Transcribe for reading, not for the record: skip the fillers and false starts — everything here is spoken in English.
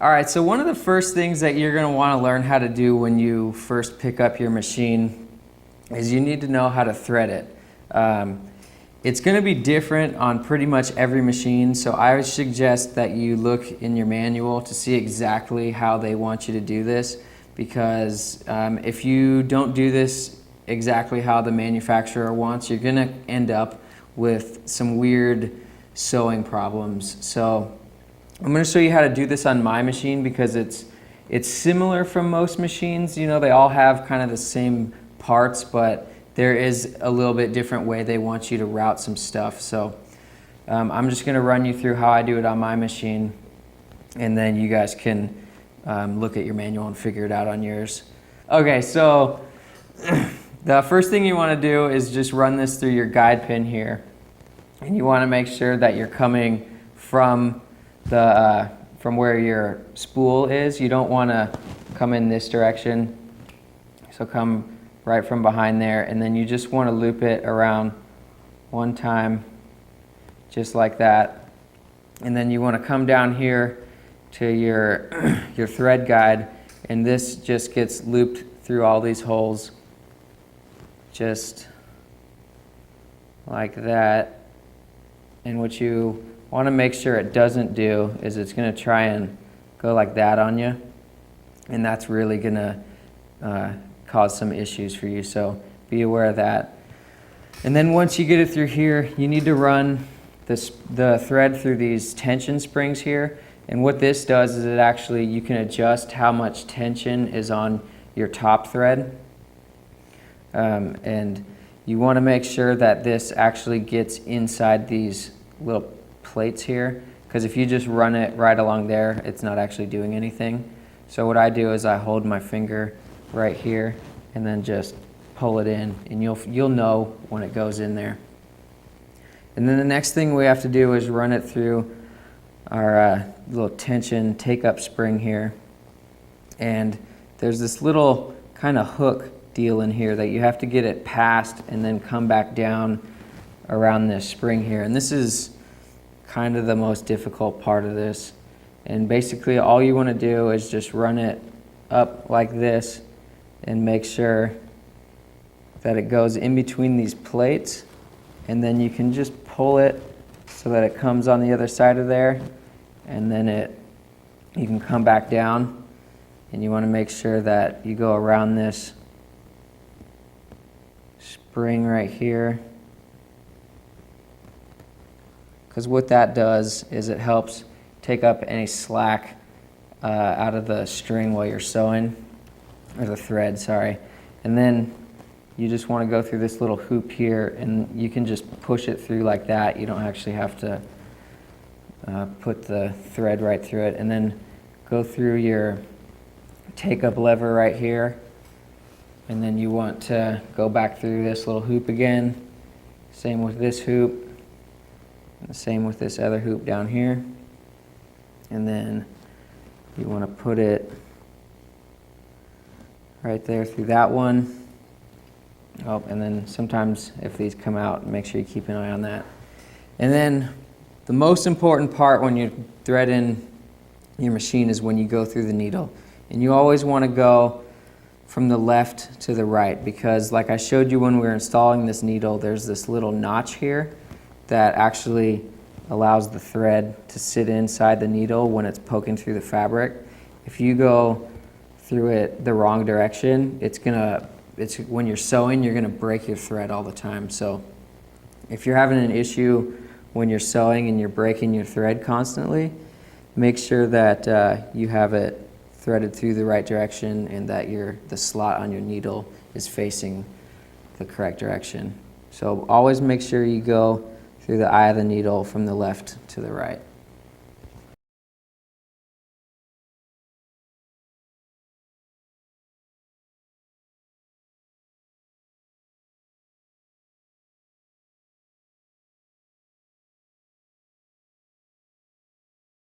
All right, so one of the first things that you're gonna wanna learn how to do when you first pick up your machine is you need to know how to thread it. It's gonna be different on pretty much every machine, so I would suggest that you look in your manual to see exactly how they want you to do this, because if you don't do this exactly how the manufacturer wants, you're gonna end up with some weird sewing problems. So I'm going to show you how to do this on my machine because it's similar from most machines. You know, they all have kind of the same parts, but there is a little bit different way they want you to route some stuff. So I'm just going to run you through how I do it on my machine, and then you guys can look at your manual and figure it out on yours. Okay, so the first thing you want to do is just run this through your guide pin here, and you want to make sure that you're coming from where your spool is. You don't want to come in this direction, so come right from behind there, and then you just want to loop it around one time, just like that. And then you want to come down here to your thread guide, and this just gets looped through all these holes, just like that. And what you want to make sure it doesn't do is it's going to try and go like that on you, and that's really going to cause some issues for you, so be aware of that. And then once you get it through here, you need to run the thread through these tension springs here, and what this does is it actually, you can adjust how much tension is on your top thread, and you want to make sure that this actually gets inside these little plates here, because if you just run it right along there, it's not actually doing anything. So what I do is I hold my finger right here and then just pull it in, and you'll know when it goes in there. And then the next thing we have to do is run it through our little tension take-up spring here, and there's this little kind of hook deal in here that you have to get it past and then come back down around this spring here, and this is kind of the most difficult part of this. And basically all you want to do is just run it up like this and make sure that it goes in between these plates, and then you can just pull it so that it comes on the other side of there, and then you can come back down, and you want to make sure that you go around this spring right here, because what that does is it helps take up any slack out of the string while you're sewing, or the thread, sorry. And then you just want to go through this little hoop here, and you can just push it through like that. You don't actually have to put the thread right through it. And then go through your take-up lever right here, and then you want to go back through this little hoop again. Same with this hoop. The same with this other hoop down here, and then you want to put it right there through that one. Oh, and then sometimes if these come out, make sure you keep an eye on that. And then the most important part when you're threading your machine is when you go through the needle, and you always want to go from the left to the right, because like I showed you when we were installing this needle, there's this little notch here that actually allows the thread to sit inside the needle when it's poking through the fabric. If you go through it the wrong direction, when you're sewing, you're gonna break your thread all the time. So if you're having an issue when you're sewing and you're breaking your thread constantly, make sure that you have it threaded through the right direction, and that the slot on your needle is facing the correct direction. So always make sure you go through the eye of the needle from the left to the right.